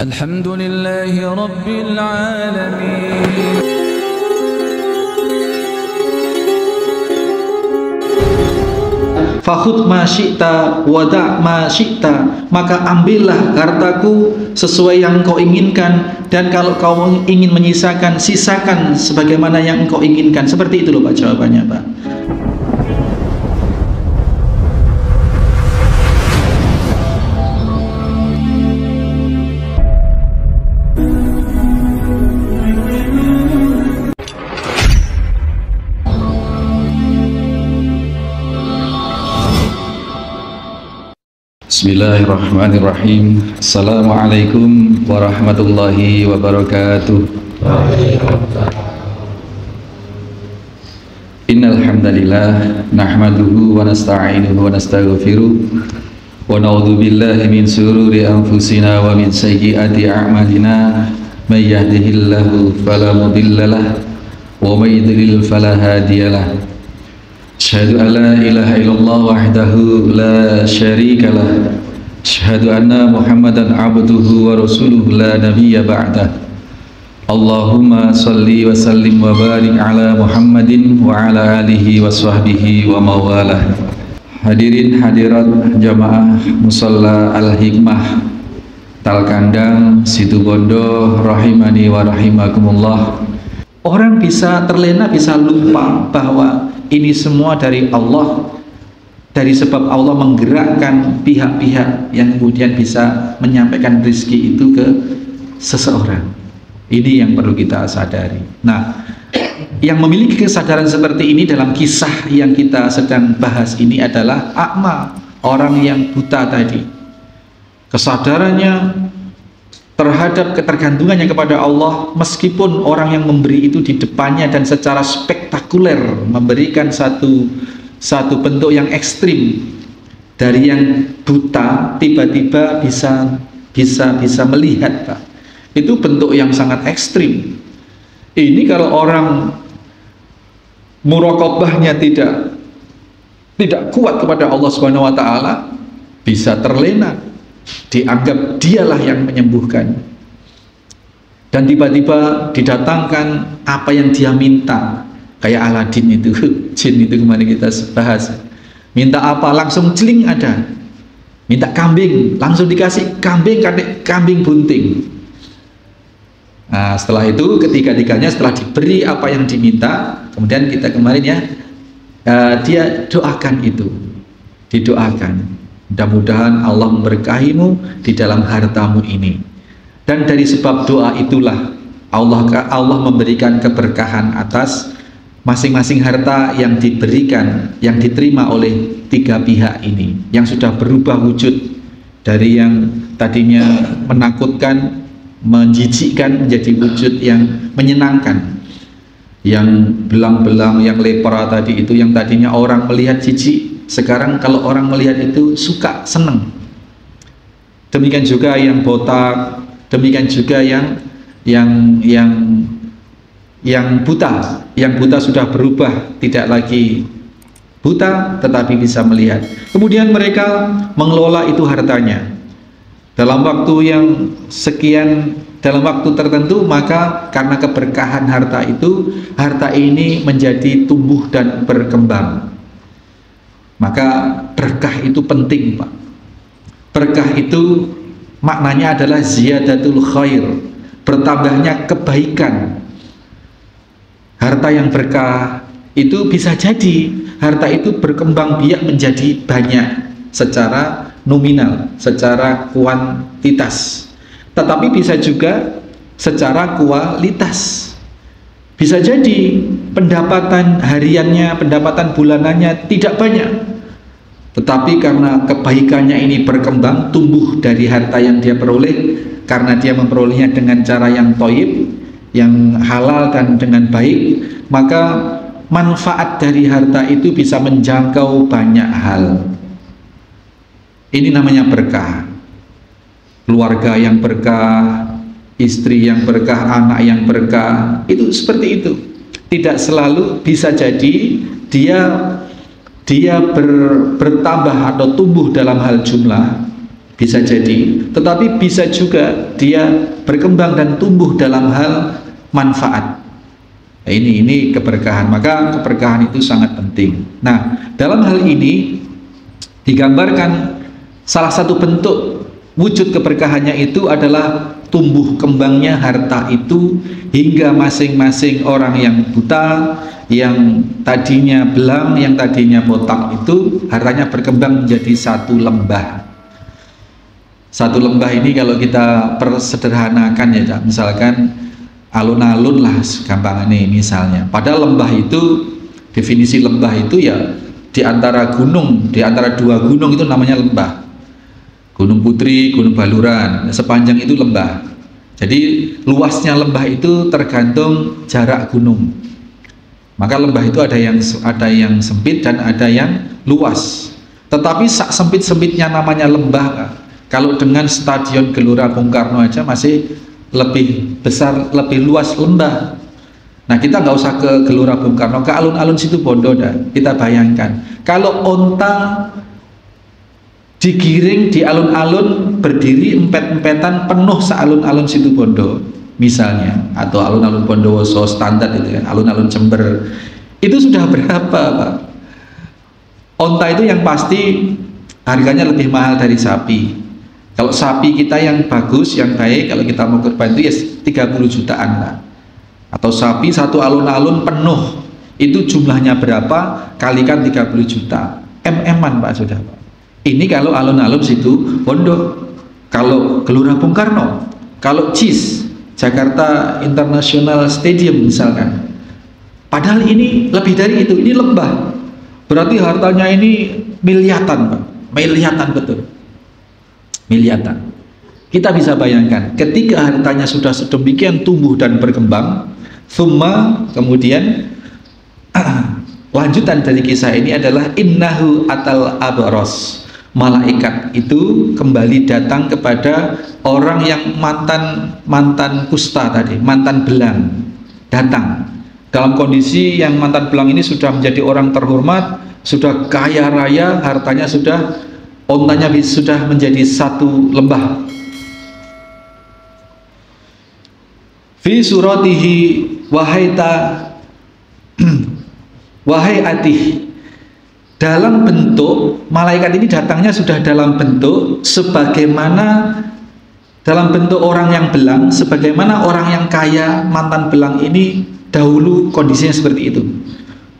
Alhamdulillahi Rabbil Alamin. Fakhudh ma syi'ta wada' ma syi'ta, maka ambillah hartaku sesuai yang engkau inginkan, dan kalau kau ingin menyisakan, sisakan sebagaimana yang engkau inginkan. Seperti itu loh Pak jawabannya Pak. Bismillahirrahmanirrahim. Assalamualaikum warahmatullahi wabarakatuh. Innal hamdalillah nahmaduhu wa nasta'inuhu wa nastaghfiruh wa na'udzu billahi min shururi anfusina wa min sayyiati a'malina. May yahdihillahu fala mudhillalah wa may yudlil fala hadiyalah. Asyhadu an la ilaha illallah wahdahu la syarikalah. Asyhadu anna Muhammadan abduhu wa rasuluhu la nabiyya ba'dah. Allahumma salli wa sallim wa barik ala Muhammadin wa ala alihi wa sahbihi wa mawalah. Hadirin hadirat jamaah musalla Al-Hikmah Talkandang Situbondo rahimani wa rahimakumullah. Orang bisa terlena, bisa lupa bahwa ini semua dari Allah, dari sebab Allah menggerakkan pihak-pihak yang kemudian bisa menyampaikan rezeki itu ke seseorang. Ini yang perlu kita sadari. Nah, yang memiliki kesadaran seperti ini dalam kisah yang kita sedang bahas ini adalah A'ma, orang yang buta tadi. Kesadarannya terhadap ketergantungannya kepada Allah, meskipun orang yang memberi itu di depannya dan secara spektakuler memberikan satu bentuk yang ekstrim, dari yang buta tiba-tiba bisa melihat Pak. Itu bentuk yang sangat ekstrim. Ini kalau orang muraqabahnya tidak kuat kepada Allah Subhanahu wa taala, bisa terlena, dianggap dialah yang menyembuhkan, dan tiba-tiba didatangkan apa yang dia minta, kayak Aladin itu, jin itu kemarin kita bahas. Minta apa langsung celing ada, minta kambing langsung dikasih kambing bunting. Nah, setelah itu ketiga-tiganya setelah diberi apa yang diminta, kemudian kita kemarin ya, dia doakan itu, didoakan. Mudah-mudahan Allah memberkahimu di dalam hartamu ini. Dan dari sebab doa itulah Allah memberikan keberkahan atas masing-masing harta yang diberikan, yang diterima oleh tiga pihak ini, yang sudah berubah wujud dari yang tadinya menakutkan, menjijikkan menjadi wujud yang menyenangkan. Yang belang-belang, yang lepra tadi itu, yang tadinya orang melihat jijik, sekarang kalau orang melihat itu suka, seneng. Demikian juga yang botak, demikian juga yang buta. Yang buta sudah berubah, tidak lagi buta tetapi bisa melihat. Kemudian mereka mengelola itu hartanya dalam waktu yang sekian, dalam waktu tertentu, maka karena keberkahan harta itu, harta ini menjadi tumbuh dan berkembang. Maka berkah itu penting Pak. Berkah itu maknanya adalah ziyadatul khair, bertambahnya kebaikan. Harta yang berkah itu bisa jadi harta itu berkembang biak menjadi banyak secara nominal, secara kuantitas, tetapi bisa juga secara kualitas. Bisa jadi pendapatan hariannya, pendapatan bulanannya tidak banyak, tetapi karena kebaikannya ini berkembang, tumbuh dari harta yang dia peroleh, karena dia memperolehnya dengan cara yang thayyib, yang halal dan dengan baik, maka manfaat dari harta itu bisa menjangkau banyak hal. Ini namanya berkah. Keluarga yang berkah, istri yang berkah, anak yang berkah, itu seperti itu. Tidak selalu, bisa jadi dia bertambah atau tumbuh dalam hal jumlah, bisa jadi, tetapi bisa juga dia berkembang dan tumbuh dalam hal manfaat. Nah, ini keberkahan, maka keberkahan itu sangat penting. Nah, dalam hal ini digambarkan salah satu bentuk wujud keberkahannya itu adalah tumbuh kembangnya harta itu hingga masing-masing orang yang buta, yang tadinya belang, yang tadinya botak itu hartanya berkembang menjadi satu lembah. Satu lembah ini kalau kita persederhanakan ya, misalkan alun-alun lah gampangannya misalnya. Padahal lembah itu, definisi lembah itu ya di antara gunung, di antara dua gunung itu namanya lembah. Gunung Putri, Gunung Baluran, sepanjang itu lembah. Jadi luasnya lembah itu tergantung jarak gunung. Maka lembah itu ada yang sempit dan ada yang luas. Tetapi sak sempit-sempitnya namanya lembah, kalau dengan Stadion Gelora Bung Karno aja masih lebih besar, lebih luas lembah. Nah, kita nggak usah ke Gelora Bung Karno, ke alun-alun Situbondo dah. Kita bayangkan, kalau onta digiring di alun-alun berdiri empet-empetan penuh sealun-alun Situbondo misalnya, atau alun-alun Bondowoso standar itu kan, alun-alun Jember, itu sudah berapa Pak? Onta itu yang pasti harganya lebih mahal dari sapi. Kalau sapi kita yang bagus, yang baik, kalau kita mau kurban itu ya 30 jutaan lah. Atau sapi satu alun-alun penuh, itu jumlahnya berapa? Kalikan 30 juta. MM-an Pak, sudah Pak. Ini kalau alun-alun Situbondo. Kalau Gelora Bung Karno, kalau JIS, Jakarta International Stadium misalkan. Padahal ini lebih dari itu, ini lembah. Berarti hartanya ini miliatan Pak. Miliatan betul. Miliatan. Kita bisa bayangkan ketika hartanya sudah sedemikian tumbuh dan berkembang, kemudian lanjutan dari kisah ini adalah innahu atal abros. Malaikat itu kembali datang kepada orang yang mantan kusta tadi, mantan belang, datang dalam kondisi yang mantan belang ini sudah menjadi orang terhormat, sudah kaya raya, hartanya sudah, ontanya sudah menjadi satu lembah. Fi suratihi wahai atih, dalam bentuk malaikat ini datangnya sudah dalam bentuk sebagaimana dalam bentuk orang yang belang, sebagaimana orang yang kaya mantan belang ini dahulu kondisinya seperti itu.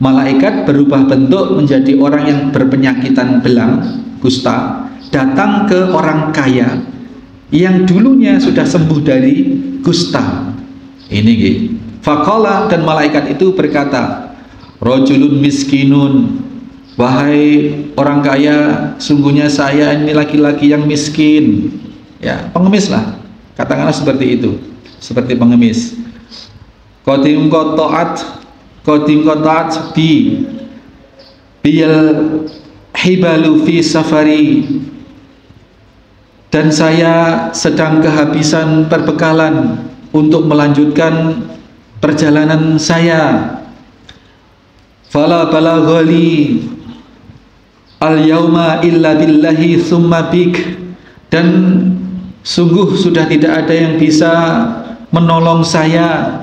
Malaikat berubah bentuk menjadi orang yang berpenyakitan belang, kusta, datang ke orang kaya yang dulunya sudah sembuh dari kusta. Ini gitu. Faqala, dan malaikat itu berkata, rajulun miskinun, wahai orang kaya, sungguhnya saya ini laki-laki yang miskin. Ya, pengemis lah, katakanlah seperti itu, seperti pengemis. Qadim qata'at bil hibalu fi safari, dan saya sedang kehabisan perbekalan untuk melanjutkan perjalanan saya. Fala balaghali al yauma illa billahi tsumma bik, dan sungguh sudah tidak ada yang bisa menolong saya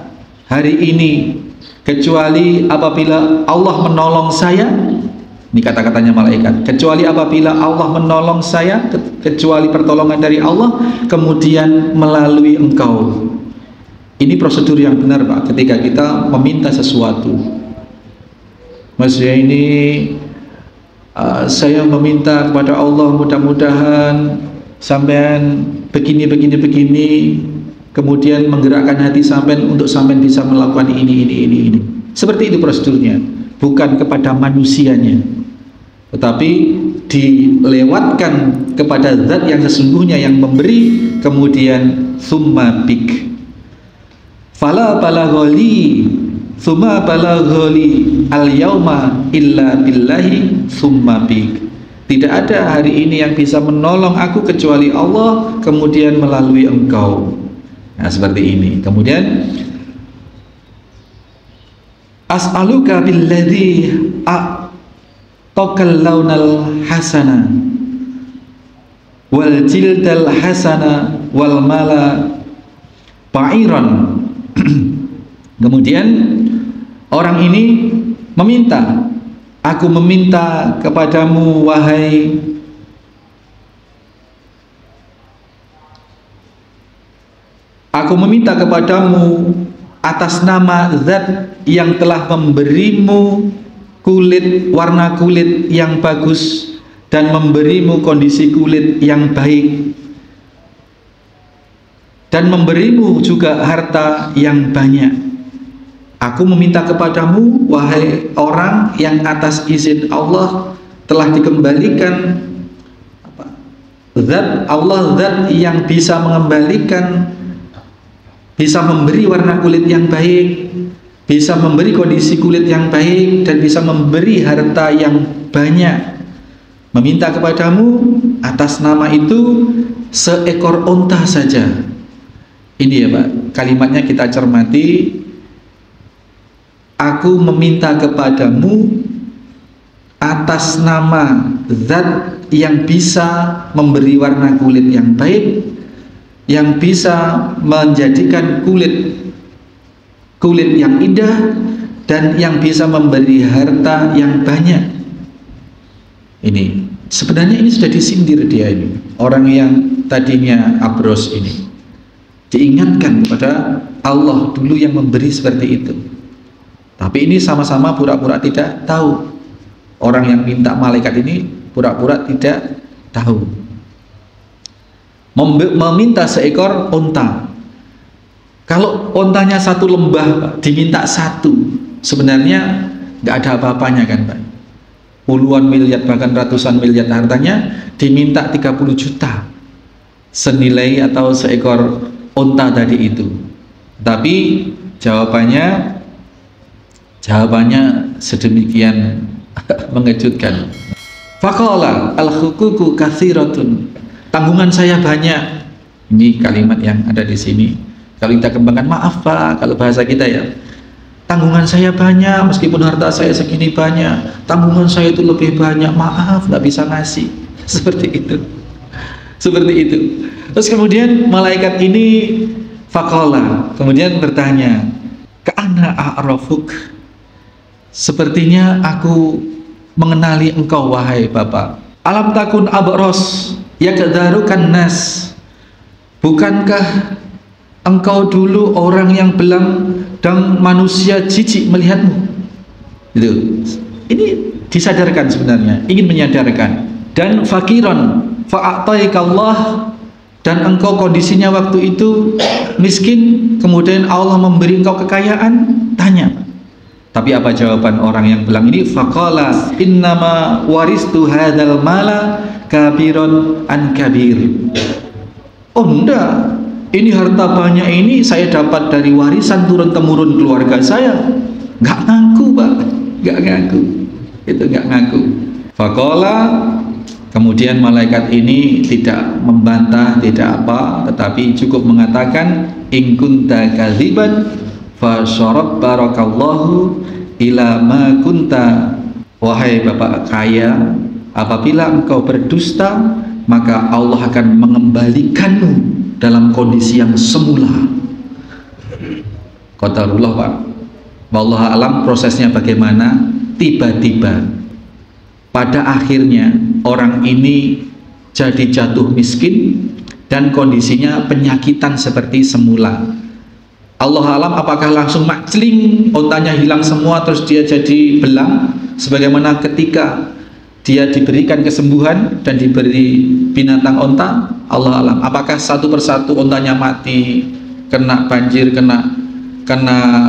hari ini kecuali apabila Allah menolong saya. Ini kata-katanya malaikat, kecuali apabila Allah menolong saya, kecuali pertolongan dari Allah, kemudian melalui engkau. Ini prosedur yang benar Pak, ketika kita meminta sesuatu. Maksudnya ini saya meminta kepada Allah, mudah-mudahan sampean begini, kemudian menggerakkan hati sampean untuk sampean bisa melakukan ini. Seperti itu prosedurnya, bukan kepada manusianya, tetapi dilewatkan kepada zat yang sesungguhnya yang memberi, kemudian summa bik. Fala balaghali summa balaghali al yauma illa billahi summa bik. Tidak ada hari ini yang bisa menolong aku kecuali Allah, kemudian melalui engkau. Nah, seperti ini. Kemudian as'aluka billadzi a'taqal launal hasana wal jildal hasana wal mala ba'iran. Kemudian orang ini meminta, aku meminta kepadamu wahai aku meminta kepadamu atas nama zat yang telah memberimu kulit, warna kulit yang bagus dan memberimu kondisi kulit yang baik dan memberimu juga harta yang banyak. Aku meminta kepadamu wahai orang yang atas izin Allah telah dikembalikan zat Allah, zat yang bisa mengembalikan, bisa memberi warna kulit yang baik, bisa memberi kondisi kulit yang baik, dan bisa memberi harta yang banyak. Meminta kepadamu atas nama itu seekor unta saja. Ini ya Pak, kalimatnya kita cermati. Aku meminta kepadamu atas nama zat yang bisa memberi warna kulit yang baik, yang bisa menjadikan kulit yang indah, dan yang bisa memberi harta yang banyak. Ini sebenarnya ini sudah disindir dia ini, orang yang tadinya abros ini diingatkan kepada Allah dulu yang memberi seperti itu. Tapi ini sama-sama pura-pura tidak tahu. Orang yang minta malaikat ini pura-pura tidak tahu. Meminta seekor unta. Kalau untanya satu lembah, Pak, diminta satu, sebenarnya nggak ada apa-apanya kan Pak. Puluhan miliar bahkan ratusan miliar hartanya, diminta 30 juta senilai atau seekor unta tadi itu. Tapi jawabannya sedemikian mengejutkan. Faqala al-huququ katsiratun. Tanggungan saya banyak. Ini kalimat yang ada di sini. Kalau kita kembangkan, maaf Pak, kalau bahasa kita ya, tanggungan saya banyak, meskipun harta saya segini banyak, tanggungan saya itu lebih banyak, maaf nggak bisa ngasih. Seperti itu. Seperti itu. Terus kemudian malaikat ini faqala, kemudian bertanya, ka'ana a'rafuk, sepertinya aku mengenali engkau wahai Bapak. Alam takun abros yakdarukan nas, bukankah engkau dulu orang yang belang dan manusia jijik melihatmu? Itu. Ini disadarkan sebenarnya, ingin menyadarkan. Dan fakiron fa'ataikallah, dan engkau kondisinya waktu itu miskin, kemudian Allah memberi engkau kekayaan. Tanya, tapi apa jawaban orang yang belang ini? Faqala innama waristu hadzal mala kabiron an kabir. Oh enggak, ini harta banyak ini saya dapat dari warisan turun temurun keluarga saya. Nggak ngaku Pak, nggak ngaku, itu nggak ngaku. Faqala, kemudian malaikat ini tidak membantah, tidak apa, tetapi cukup mengatakan, in kunta kadziban fa syarab barakallahu ila ma kunta. Wahai Bapak kaya, apabila engkau berdusta, maka Allah akan mengembalikanmu dalam kondisi yang semula. Qadarullah Pak. Wallahu alam prosesnya bagaimana? Tiba-tiba pada akhirnya orang ini jadi jatuh miskin dan kondisinya penyakitan seperti semula. Allah alam apakah langsung makcling, untanya hilang semua terus dia jadi belang, sebagaimana ketika dia diberikan kesembuhan dan diberi binatang unta. Allah alam apakah satu persatu untanya mati, kena banjir, kena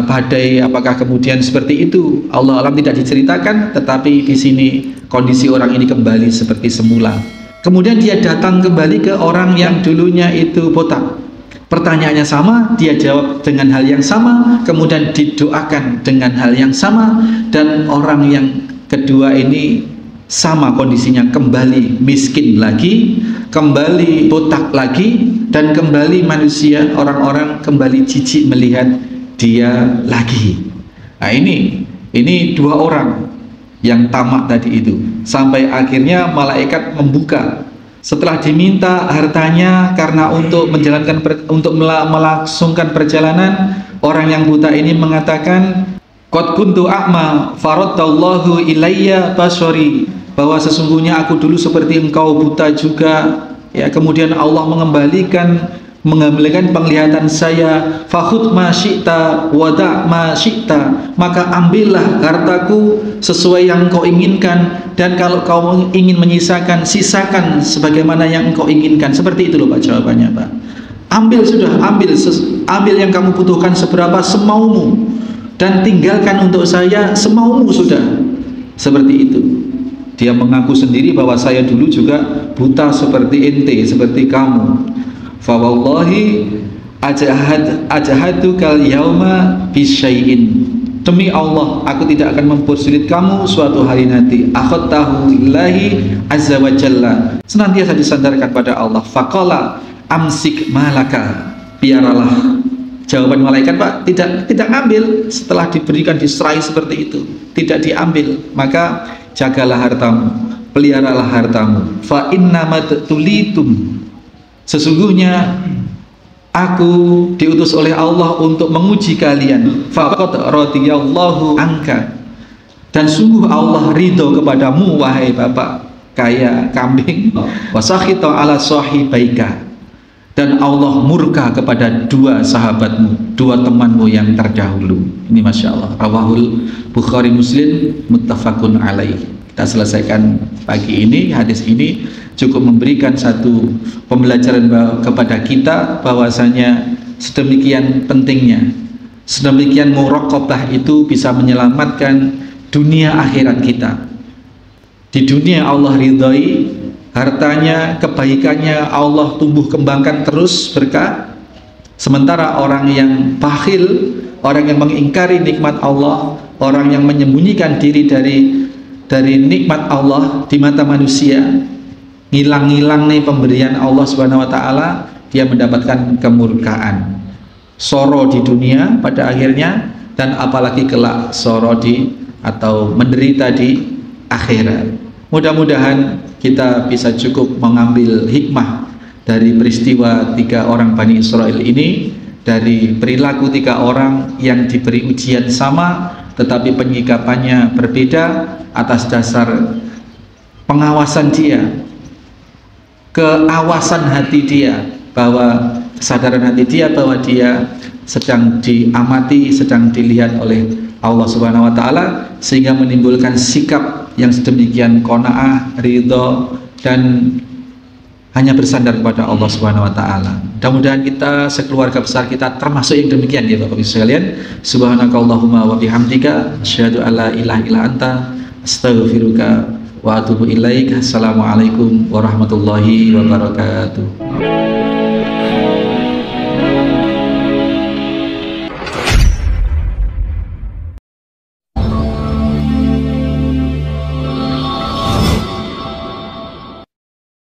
badai, apakah kemudian seperti itu? Allah alam tidak diceritakan, tetapi di sini kondisi orang ini kembali seperti semula. Kemudian dia datang kembali ke orang yang dulunya itu botak. Pertanyaannya sama, dia jawab dengan hal yang sama, kemudian didoakan dengan hal yang sama, dan orang yang kedua ini sama kondisinya, kembali miskin lagi, kembali botak lagi, dan kembali manusia, orang-orang kembali jijik melihat dia lagi. Nah ini dua orang yang tamak tadi itu, sampai akhirnya malaikat membuka Setelah diminta hartanya karena untuk melangsungkan perjalanan, orang yang buta ini mengatakan, qad kuntu a'ma faradallahu ilayya basari, bahwa sesungguhnya aku dulu seperti engkau buta juga, ya, kemudian Allah mengembalikan penglihatan saya. Fakhudh ma syi'ta wada' ma syi'ta, maka ambillah hartaku sesuai yang engkau inginkan, dan kalau kau ingin menyisakan, sisakan sebagaimana yang engkau inginkan. Seperti itu loh Pak jawabannya, Pak. Ambil sudah, ambil yang kamu butuhkan seberapa semaumu, dan tinggalkan untuk saya semaumu sudah. Seperti itu. Dia mengaku sendiri bahwa saya dulu juga buta seperti ente, seperti kamu. Fa wallahi ajahadu kal yauma bisyai'in, demi Allah aku tidak akan mempersulit kamu suatu hari nanti. Akhadtahu lillahi azza wa jalla, senantiasa disandarkan pada Allah. Faqala amsik malaka, biaralah. Jawaban malaikat, Pak, tidak ngambil. Setelah diberikan, diserai seperti itu, tidak diambil. Maka jagalah hartamu, peliharalah hartamu. Fa innamat tulitum, sesungguhnya aku diutus oleh Allah untuk menguji kalian. Faqad radiyallahu anka, dan sungguh Allah ridho kepadamu wahai bapak kaya kambing. Wasakhita ala sahibaika, dan Allah murka kepada dua sahabatmu, dua temanmu yang terdahulu. Ini Masya Allah. Rawahul Bukhari Muslim muttafaqun alaih. Kita selesaikan pagi ini. Hadis ini cukup memberikan satu pembelajaran kepada kita bahwasanya sedemikian pentingnya, sedemikian muraqabah itu bisa menyelamatkan dunia akhirat kita. Di dunia Allah ridhoi, hartanya, kebaikannya Allah tumbuh kembangkan terus berkah. Sementara orang yang bakhil, orang yang mengingkari nikmat Allah, orang yang menyembunyikan diri dari nikmat Allah di mata manusia, ngilang-ngilang nih pemberian Allah Subhanahu wa taala, dia mendapatkan kemurkaan, soro di dunia pada akhirnya, dan apalagi kelak soro atau menderita di akhirat. Mudah-mudahan kita bisa cukup mengambil hikmah dari peristiwa 3 orang Bani Israel ini, dari perilaku 3 orang yang diberi ujian sama tetapi penyikapannya berbeda atas dasar pengawasan dia, keawasan hati dia, bahwa kesadaran hati dia bahwa dia sedang diamati, sedang dilihat oleh Allah Subhanahu wa taala, sehingga menimbulkan sikap yang sedemikian qanaah, ridho, dan hanya bersandar kepada Allah Subhanahu wa taala. Mudah-mudahan kita sekeluarga besar kita termasuk yang demikian ya Bapak Ibu sekalian. Subhanakallahumma wa bihamdika asyhadu an la ilaha illa anta astaghfiruka wa atubu ilaik. Assalamualaikum warahmatullahi wabarakatuh.